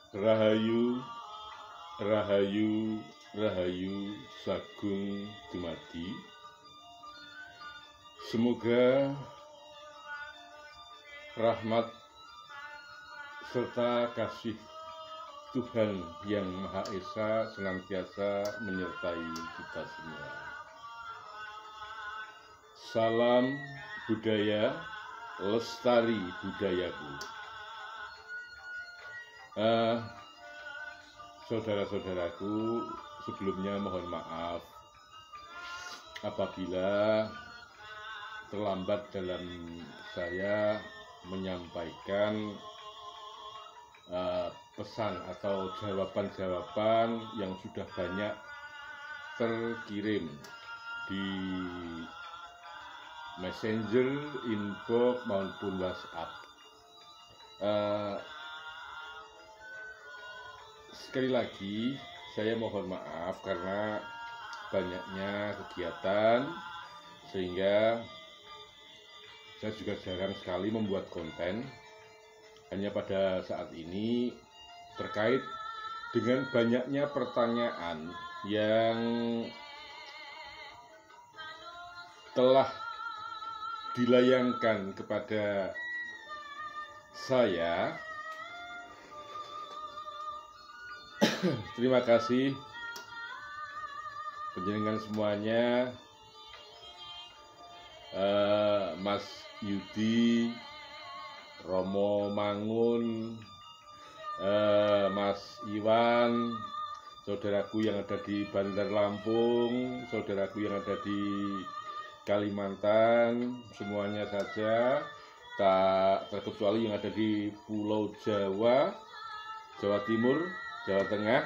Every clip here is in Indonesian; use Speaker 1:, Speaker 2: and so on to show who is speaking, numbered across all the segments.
Speaker 1: Rahayu, Rahayu, Rahayu Sagung Dumadi. Semoga rahmat serta kasih Tuhan Yang Maha Esa senantiasa menyertai kita semua. Salam budaya, lestari budayaku. Saudara-saudaraku, sebelumnya mohon maaf apabila terlambat dalam saya menyampaikan pesan atau jawaban-jawaban yang sudah banyak terkirim di Messenger, inbox maupun WhatsApp. Sekali lagi saya mohon maaf karena banyaknya kegiatan sehingga saya juga jarang sekali membuat konten. Hanya pada saat ini terkait dengan banyaknya pertanyaan yang telah dilayangkan kepada saya. Terima kasih penjenengan semuanya, Mas Yudi, Romo Mangun, Mas Iwan, saudaraku yang ada di Bandar Lampung, saudaraku yang ada di Kalimantan, semuanya saja, tak terkecuali yang ada di Pulau Jawa, Jawa Timur, Jawa Tengah,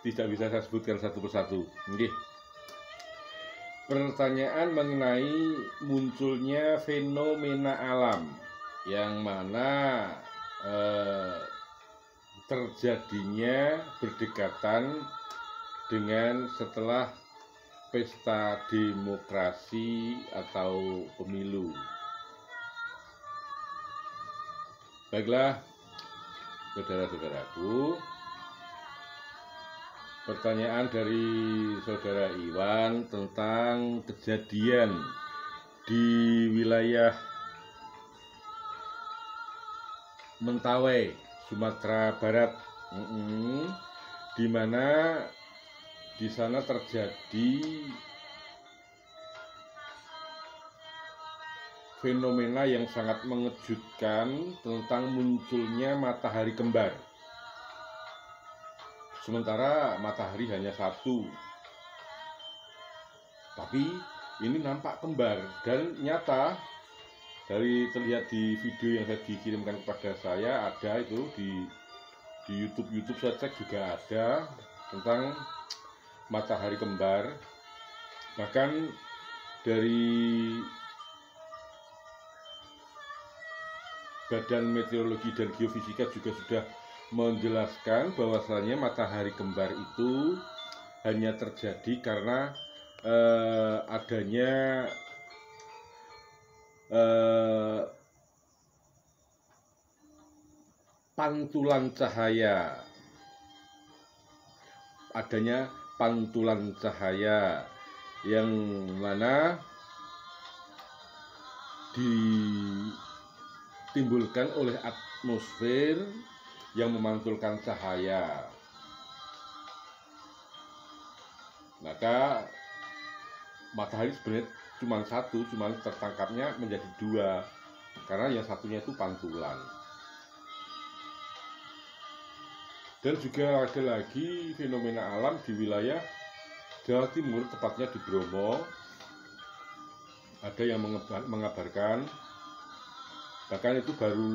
Speaker 1: tidak bisa saya sebutkan satu persatu. Oke. Pertanyaan mengenai munculnya fenomena alam yang mana terjadinya berdekatan dengan setelah pesta demokrasi atau pemilu. Baiklah, saudara-saudaraku, pertanyaan dari saudara Iwan tentang kejadian di wilayah Mentawai, Sumatera Barat, di mana di sana terjadi fenomena yang sangat mengejutkan tentang munculnya matahari kembar. Sementara matahari hanya satu, tapi ini nampak kembar dan nyata. Dari terlihat di video yang saya dikirimkan kepada saya, ada itu di YouTube saya cek juga ada tentang matahari kembar. Bahkan dari Badan Meteorologi dan Geofisika juga sudah menjelaskan bahwasannya matahari kembar itu hanya terjadi karena adanya pantulan cahaya, yang mana ditimbulkan oleh atmosfer yang memantulkan cahaya. Maka matahari sebenarnya cuma satu, cuma tertangkapnya menjadi dua karena yang satunya itu pantulan. Dan juga ada lagi fenomena alam di wilayah Jawa Timur, tepatnya di Bromo. Ada yang mengabarkan, bahkan itu baru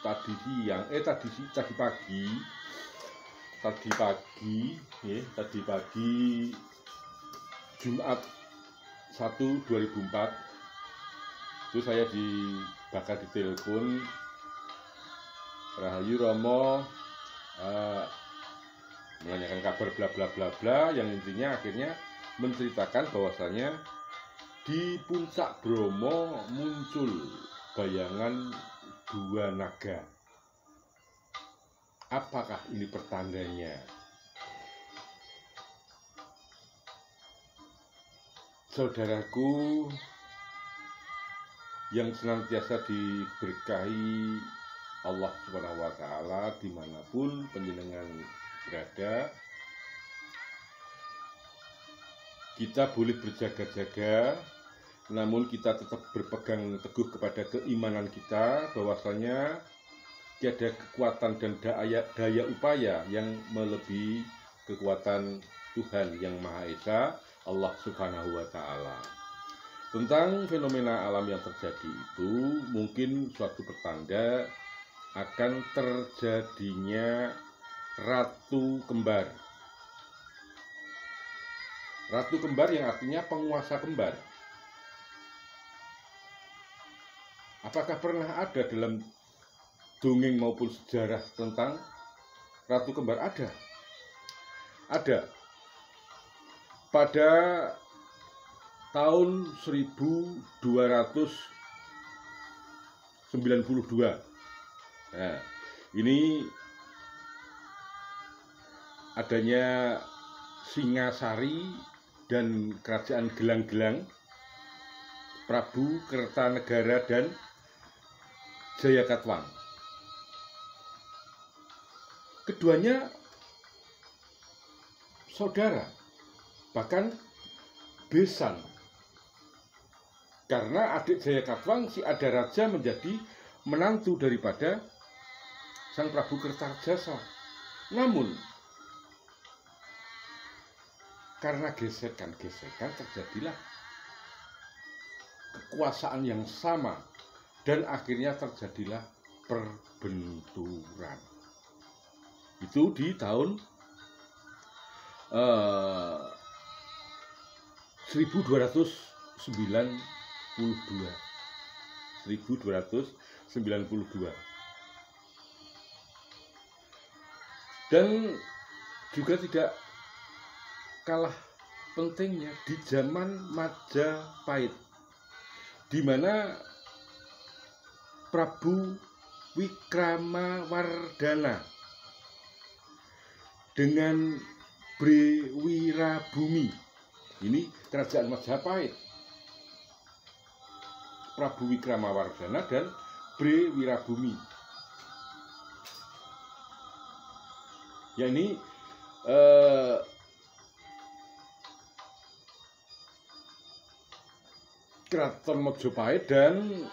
Speaker 1: tadi pagi Jumat 1/2004 itu saya bakal ditelepon, Rahayu Romo, menanyakan kabar bla bla bla bla, yang intinya akhirnya menceritakan bahwasanya di puncak Bromo muncul bayangan dua naga. Apakah ini pertandanya? Saudaraku yang senantiasa diberkahi Allah Subhanahu wa Ta'ala, dimanapun penjenengan berada, kita boleh berjaga-jaga, namun kita tetap berpegang teguh kepada keimanan kita bahwasanya tiada kekuatan dan daya upaya yang melebihi kekuatan Tuhan yang Maha Esa, Allah Subhanahu wa Ta'ala. Tentang fenomena alam yang terjadi itu mungkin suatu pertanda akan terjadinya ratu kembar. Ratu kembar yang artinya penguasa kembar. Apakah pernah ada dalam dongeng maupun sejarah tentang ratu kembar? Ada. Ada. Pada tahun 1292. Nah, ini adanya Singasari dan kerajaan Gelang-Gelang, Prabu Kertanegara dan Jayakatwang. Keduanya saudara, bahkan besan. Karena adik Jayakatwang, si Adaraja, menjadi menantu daripada Sang Prabu Kertajasa. Namun karena gesekan-gesekan terjadilah kekuasaan yang sama dan akhirnya terjadilah perbenturan. Itu di tahun 1292. Dan juga tidak kalah pentingnya di zaman Majapahit, di mana Prabu Wikramawardhana dengan Bre Wirabumi, ini kerajaan Majapahit, Prabu Wikramawardhana dan Bre Wirabumi, yakni Keraton Majapahit dan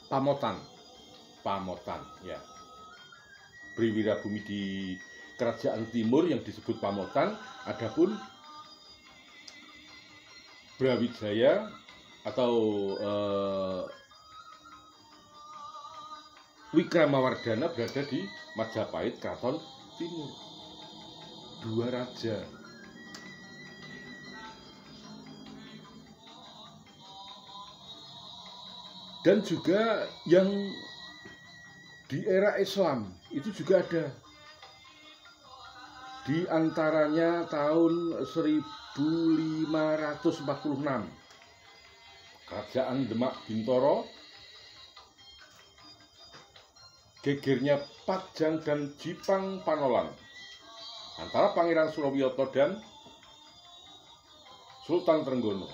Speaker 1: Pamotan ya. Bre Wirabumi di kerajaan timur yang disebut Pamotan, adapun Brawijaya atau Wikramawardhana berada di Majapahit, Keraton Timur. Dua raja. Dan juga yang di era Islam itu juga ada. Di antaranya tahun 1546, Kerajaan Demak Bintoro, gegernya Pajang dan Jipang Panolan antara Pangeran Surowiyoto dan Sultan Trenggono,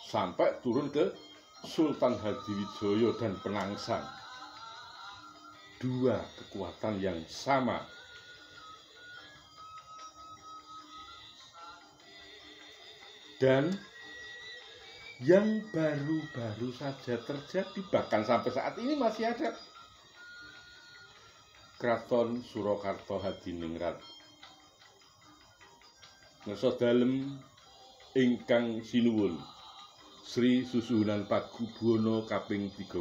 Speaker 1: sampai turun ke Sultan Hadiwijaya dan Penangsang. Dua kekuatan yang sama. Dan yang baru-baru saja terjadi, bahkan sampai saat ini masih ada, Kraton Surakarta Hadiningrat. Ngersa dalem ingkang sinuwun Sri Susuhunan Pakubuwana kaping 13.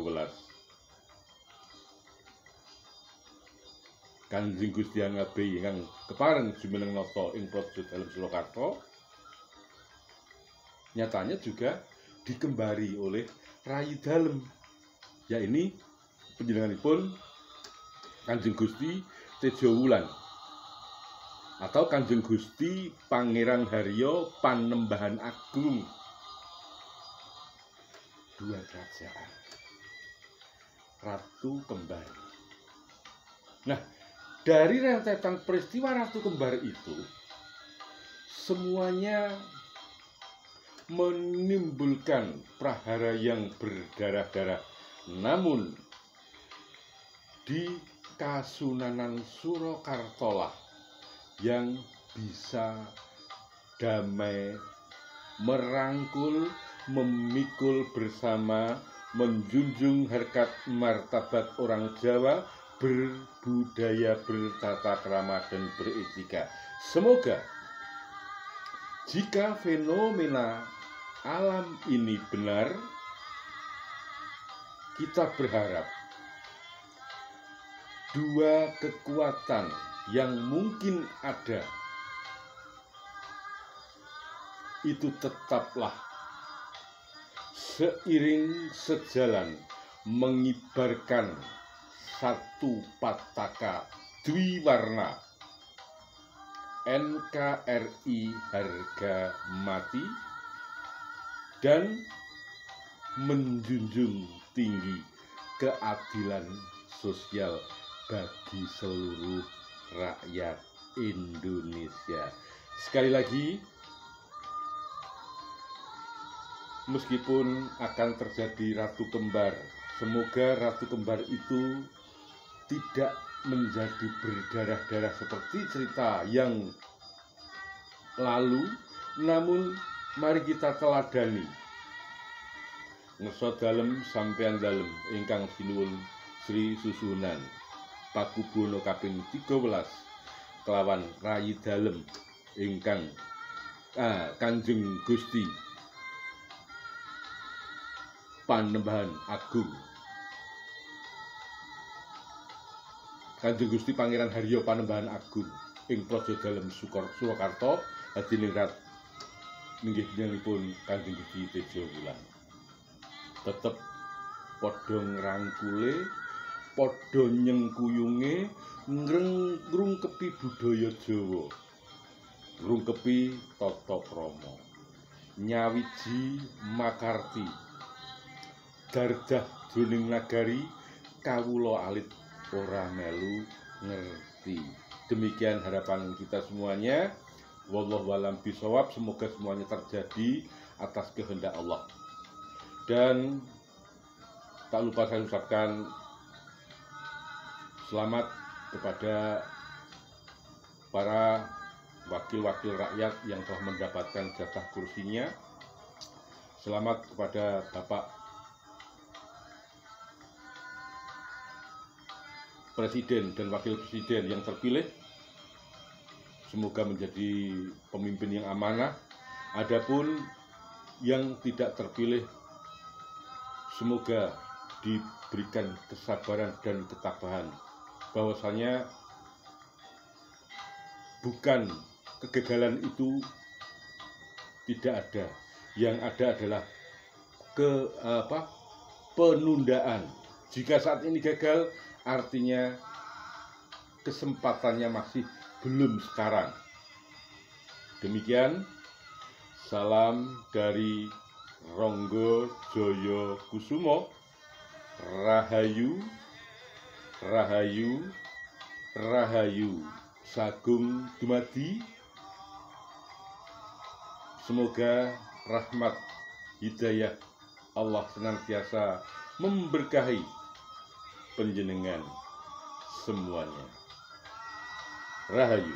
Speaker 1: Kanjeng Gusti Anggabe ingkang kepareng jumeneng nata ing praja dalem Surakarta, nyatanya juga dikembari oleh Rayi Dalem, ya ini panjenenganipun Kanjeng Gusti Tejowulan atau Kanjeng Gusti Pangeran Haryo Panembahan Agung. Dua kerajaan. Ratu Kembar. Nah, dari rentetan peristiwa Ratu Kembar itu, semuanya menimbulkan prahara yang berdarah-darah. Namun di Kasunanan Surakarta yang bisa damai, merangkul, memikul bersama, menjunjung harkat martabat orang Jawa, berbudaya, bertata krama, dan beretika. Semoga jika fenomena alam ini benar, kita berharap dua kekuatan yang mungkin ada itu tetaplah seiring sejalan mengibarkan satu pataka dwiwarna, NKRI harga mati, dan menjunjung tinggi keadilan sosial bagi seluruh rakyat Indonesia. Sekali lagi, meskipun akan terjadi Ratu Kembar, semoga Ratu Kembar itu tidak menjadi berdarah-darah seperti cerita yang lalu, namun mari kita teladani ngersa dalem sampeyan dalem ingkang sinuwun Sri Susunan Pakubono kaping 13 kelawan rayi dalem ingkang Kanjeng Gusti Panembahan Agung, Kanjeng Gusti Pangeran Haryo Panembahan Agung ing Praja Dalem Surakarta hadiningrat ninggih nyanipun Kanjeng Gusti Tejo Wulan. Tetep padha ngrangkule, padha nyengkuyunge, ngrungkepi budaya Jawa, ngrungkepi tata krama, nyawiji makarti, dardah jroning nagari, kawula alit ora melu ngerti. Demikian harapan kita semuanya. Wallahu a'lam bishawab. Semoga semuanya terjadi atas kehendak Allah. Dan tak lupa saya ucapkan selamat kepada para wakil-wakil rakyat yang telah mendapatkan jatah kursinya. Selamat kepada Bapak Presiden dan Wakil Presiden yang terpilih. Semoga menjadi pemimpin yang amanah. Adapun yang tidak terpilih, semoga diberikan kesabaran dan ketabahan, bahwasanya bukan kegagalan itu tidak ada, yang ada adalah penundaan. Jika saat ini gagal, artinya kesempatannya masih belum sekarang. Demikian, salam dari Ronggo Joyo Kusumo. Rahayu, rahayu, rahayu. Sagung dumadi. Semoga rahmat hidayah Allah senantiasa memberkahi panjenengan semuanya. Rahayu.